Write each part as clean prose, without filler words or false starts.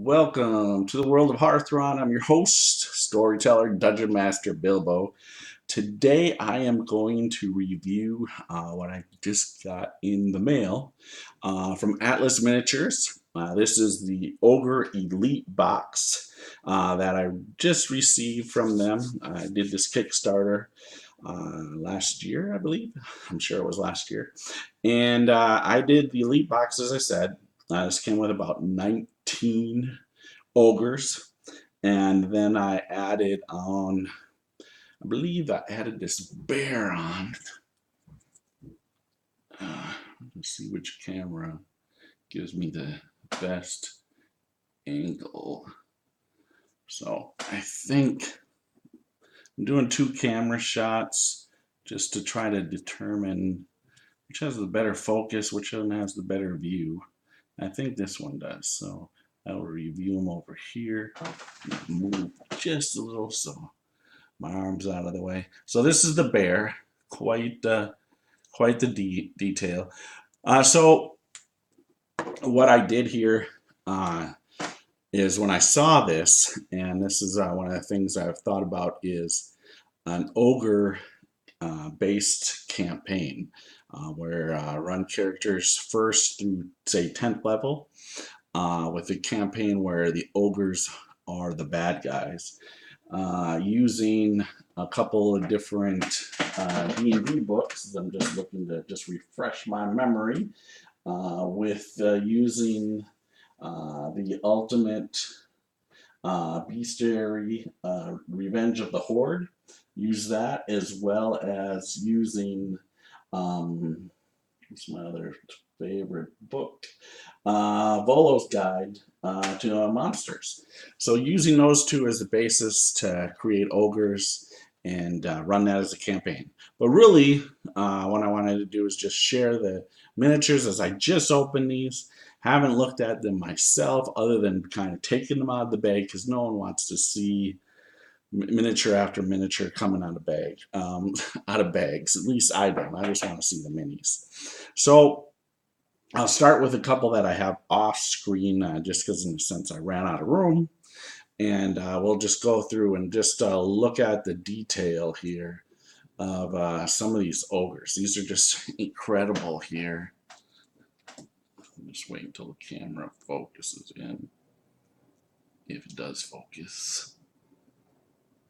Welcome to the world of Hearthron. I'm your host, storyteller, dungeon master Bilbo. Today I am going to review what I just got in the mail from Atlas Miniatures. This is the Ogre Elite box that I just received from them. I did this Kickstarter last year, I believe. I'm sure it was last year. And I did the Elite box, as I said. This came with about 19 ogres. And then I added on, I believe I added this bear on. Let's see which camera gives me the best angle. So I think I'm doing 2 camera shots just to try to determine which has the better focus, which one has the better view. I think this one does. So I will review them over here. Move just a little so my arm's out of the way. So this is the bear. Quite the detail. So what I did here is when I saw this, and this is one of the things I've thought about, is an ogre based campaign where run characters first through say 10th level with a campaign where the ogres are the bad guys, using a couple of different D&D books. I'm just looking to just refresh my memory with using the Ultimate Bestiary Revenge of the Horde. Use that, as well as using what's my other favorite book? Volo's Guide to Monsters. So using those two as the basis to create ogres and run that as a campaign. But really, what I wanted to do is just share the miniatures as I just opened these. Haven't looked at them myself other than kind of taking them out of the bag because no one wants to see miniature after miniature coming out of out of bags. At least I don't. I just want to see the minis. So I'll start with a couple that I have off screen, just because in a sense I ran out of room. And we'll just go through and just look at the detail here of some of these ogres. These are just incredible here. Just wait until the camera focuses in, if it does focus.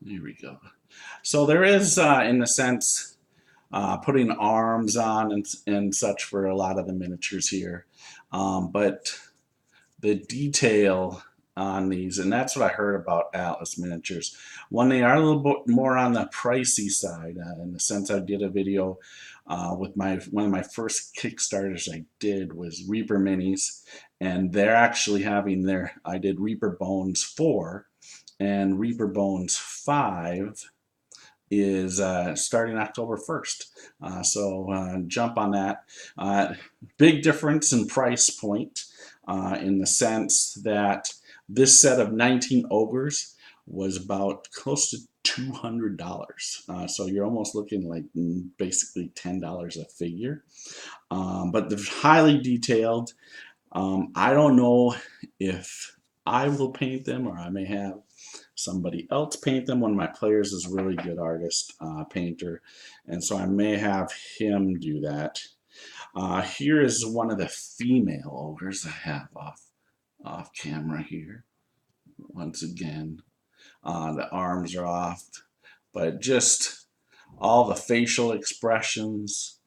Here we go. So there is, in a sense, putting arms on and such for a lot of the miniatures here. But the detail on these, and that's what I heard about Atlas Miniatures. One, they are a little bit more on the pricey side, in the sense I did a video with one of my first Kickstarters I did was Reaper Minis, and they're actually having I did Reaper Bones 4, and Reaper Bones 5 is starting October 1st. So jump on that. Big difference in price point in the sense that this set of 19 ogres was about close to $200. So you're almost looking like basically $10 a figure. But they're highly detailed. I don't know if I will paint them or I may have somebody else paint them. One of my players is a really good artist, painter, and so I may have him do that. Here is one of the female ogres I have off camera here. Once again, the arms are off, but just all the facial expressions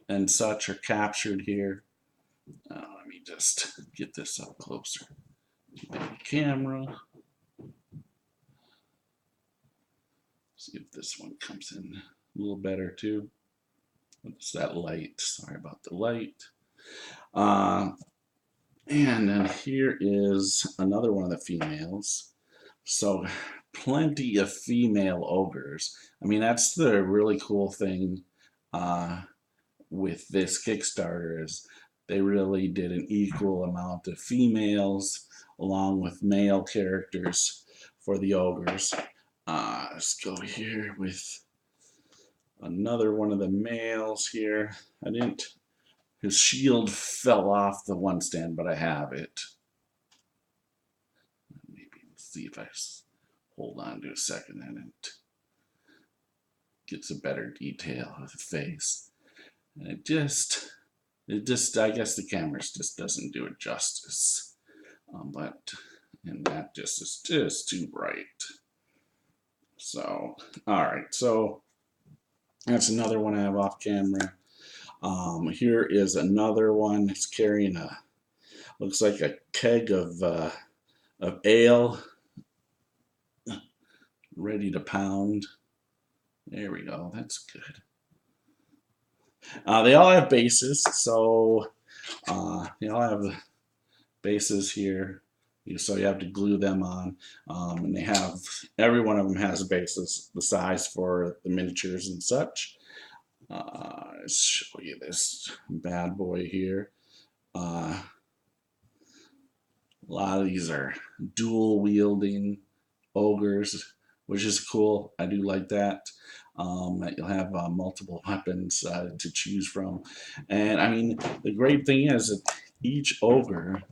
and such are captured here. Let me just get this up closer. Big camera. See if this one comes in a little better too. What's that light? Sorry about the light. And then here is another one of the females. So plenty of female ogres. I mean, that's the really cool thing with this Kickstarter, is they really did an equal amount of females along with male characters for the ogres. Let's go here with another one of the males here. His shield fell off the one stand, but I have it. see if I hold on to a second and it gets a better detail of the face. And it just, I guess the camera just doesn't do it justice. And that just is just too bright. So, all right, so that's another one I have off camera. Here is another one. It's carrying looks like a keg of ale, ready to pound. There we go. That's good. They all have bases, so they all have bases here. So you have to glue them on, and they have, every one of them has bases, the size for the miniatures and such. Let's show you this bad boy here. A lot of these are dual wielding ogres, which is cool. I do like that. You'll have multiple weapons to choose from. And I mean, the great thing is that each ogre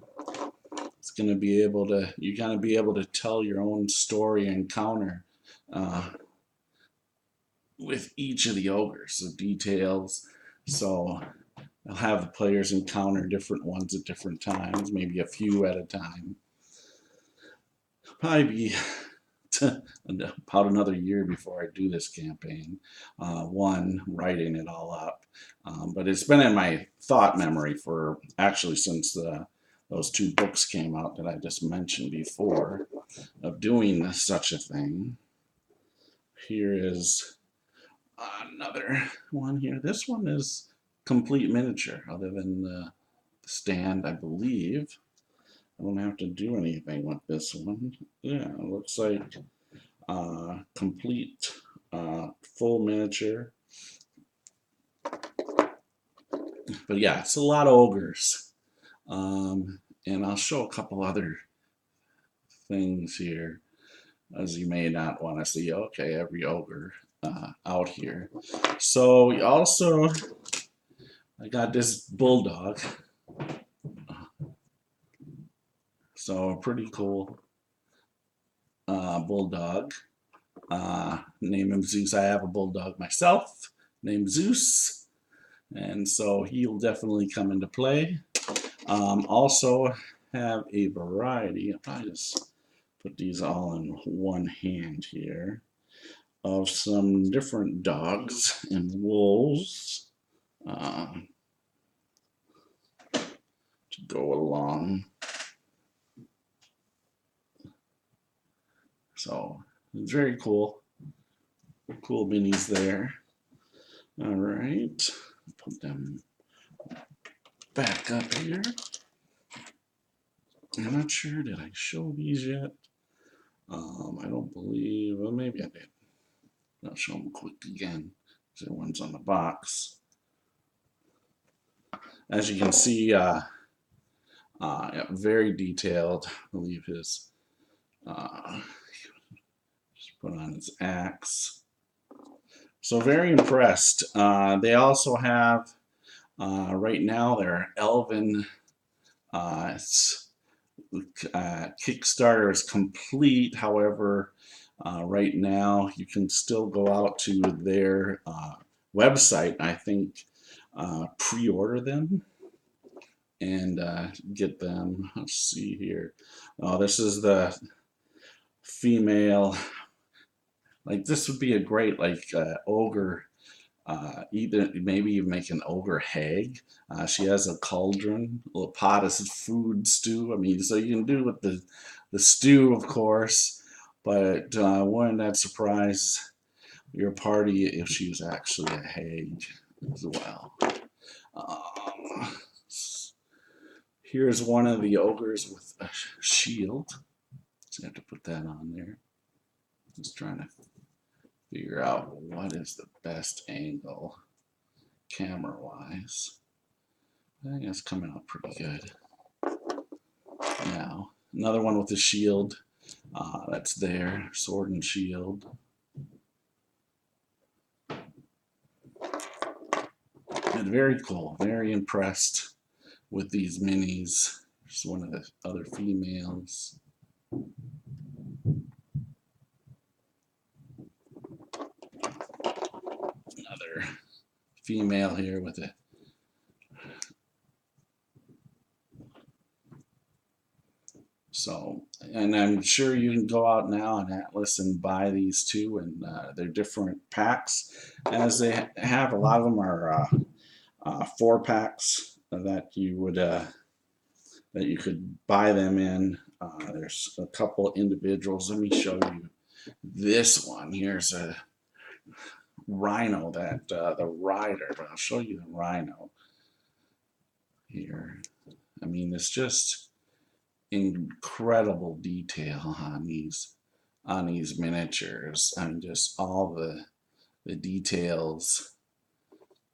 is going to be able to, you're going to be able to tell your own story and encounter with each of the ogres, the details. So I'll have the players encounter different ones at different times, maybe a few at a time. Probably be about another year before I do this campaign. One, writing it all up. But it's been in my thought memory for actually since those two books came out that I just mentioned before of doing such a thing. Here is another one here. This one is complete miniature other than the stand, I believe. I don't have to do anything with this one. Yeah, it looks like complete full miniature. But yeah, it's a lot of ogres. And I'll show a couple other things here, as you may not want to see. Okay, every ogre out here. So we also, I got this Bulldog. So pretty cool Bulldog. Name him Zeus. I have a Bulldog myself named Zeus. And so he'll definitely come into play. Also have a variety. I'll probably just put these all in one hand here of some different dogs and wolves to go along. So it's very cool. Cool minis there. All right, put them back up here. I'm not sure, did I show these yet? I don't believe, well, maybe I did. I'll show them quick again. The one's on the box. As you can see, yeah, very detailed. I believe his, just put on his axe. So very impressed. They also have, right now, their Elven Kickstarter is complete. However, right now you can still go out to their website, I think, pre-order them and get them. Let's see here. Oh, this is the female. Like, this would be a great, like, ogre. Either maybe you make an ogre hag. She has a cauldron, a little pot of food stew. I mean, so you can do with the stew, of course, but wouldn't that surprise your party if she was actually a hag as well? Here's one of the ogres with a shield. So I have to put that on there. Just trying to figure out what is the best angle camera wise. I think it's coming out pretty good. Now, another one with the shield. That's there, sword and shield. And very cool, very impressed with these minis. There's one of the other females. female here with a So, and I'm sure you can go out now on Atlas and buy these too, and they're different packs, as they have. A lot of them are 4-packs that you would that you could buy them in. There's a couple individuals. Let me show you this one. Here's a Rhino, that the rider, but I'll show you the Rhino here. I mean, it's just incredible detail on these miniatures. I mean, just all the details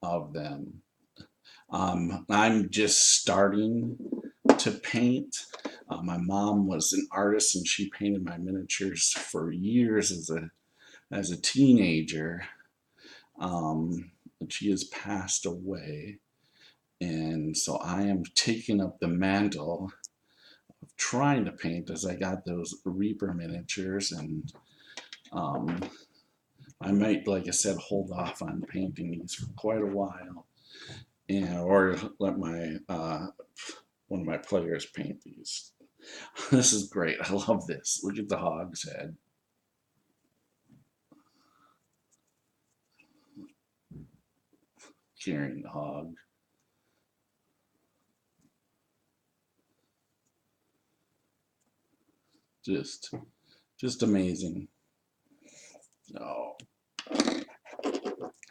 of them. I'm just starting to paint. My mom was an artist, and she painted my miniatures for years as a teenager. She has passed away, and so I am taking up the mantle of trying to paint, as I got those Reaper miniatures, and I might, like I said, hold off on painting these for quite a while, and or let my one of my players paint these. This is great. I love this. Look at the hog's head. Carrying the hog. Just amazing. Oh,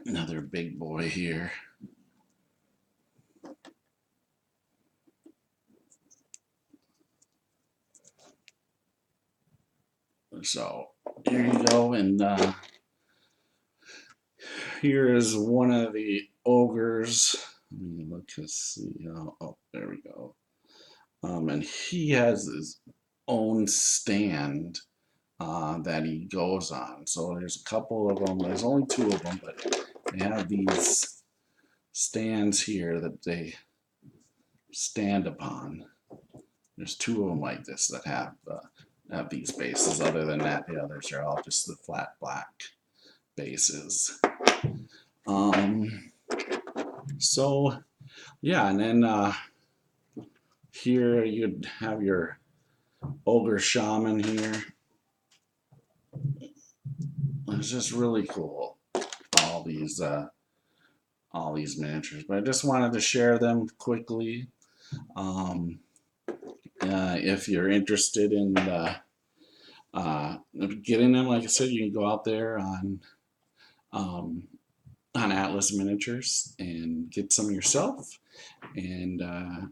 another big boy here. So here you go, and here is one of the ogres. Let me look to see. Oh, there we go. And he has his own stand that he goes on. So there's a couple of them. There's only 2 of them, but they have these stands here that they stand upon. There's 2 of them like this that have these bases. Other than that, the others are all just the flat black bases. So yeah, and then here you'd have your Ogre Shaman here. It's just really cool, all these miniatures. But I just wanted to share them quickly. If you're interested in getting them, like I said, you can go out there on Atlas Miniatures and get some yourself. And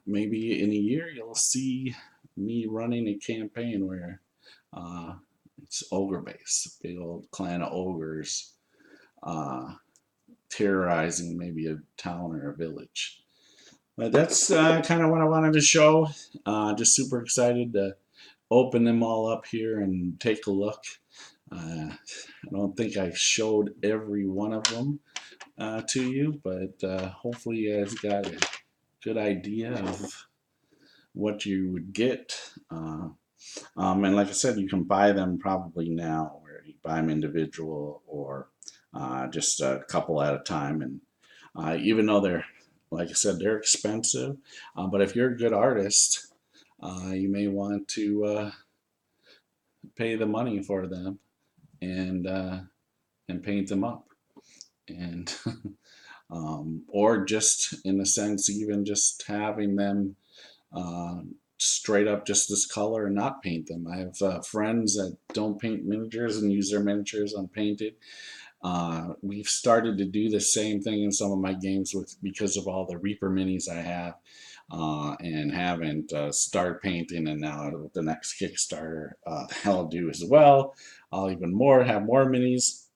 maybe in a year you'll see me running a campaign where it's ogre base, big old clan of ogres terrorizing maybe a town or a village. But that's kind of what I wanted to show. Just super excited to open them all up here and take a look. I don't think I showed every one of them to you, but hopefully you guys got a good idea of what you would get. And like I said, you can buy them probably now, where you buy them individual or just a couple at a time. And even though they're, like I said, they're expensive, but if you're a good artist, you may want to pay the money for them and paint them up, and or just in a sense, even just having them straight up just this color and not paint them. I have friends that don't paint miniatures and use their miniatures unpainted. We've started to do the same thing in some of my games because of all the Reaper minis I have, and haven't started painting, and now with the next Kickstarter I'll do as well. I'll have more minis,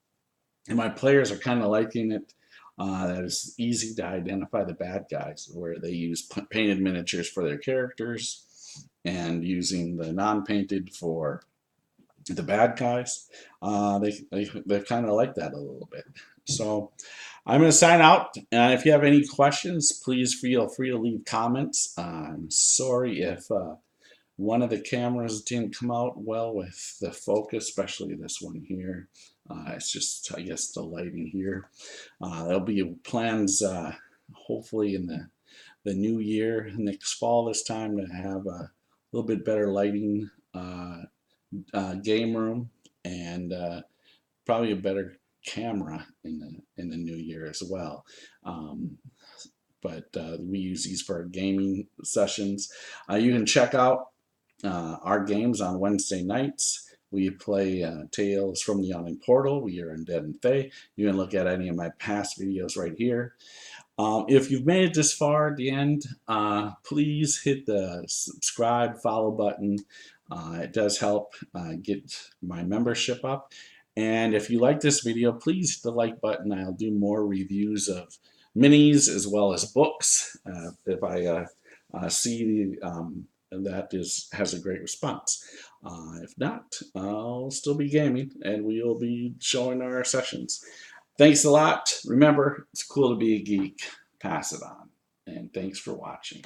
and my players are kind of liking it. That it's easy to identify the bad guys, where they use painted miniatures for their characters and using the non-painted for the bad guys. They kind of like that a little bit. So I'm going to sign out. If you have any questions, please feel free to leave comments. I'm sorry if One of the cameras didn't come out well with the focus, especially this one here. It's just, I guess, the lighting here. There'll be plans, hopefully in the new year, next fall this time, to have a little bit better lighting, game room, and probably a better camera in the new year as well. But we use these for our gaming sessions. You can check out our games on Wednesday nights. We play Tales from the Yawning Portal. We are in Dead and Fae. You can look at any of my past videos right here. If you've made it this far at the end, please hit the subscribe, follow button. It does help get my membership up. And if you like this video, please hit the like button. I'll do more reviews of minis as well as books if I see that has a great response. If not, I'll still be gaming and we will be showing our sessions. Thanks a lot. Remember, it's cool to be a geek. Pass it on. And thanks for watching.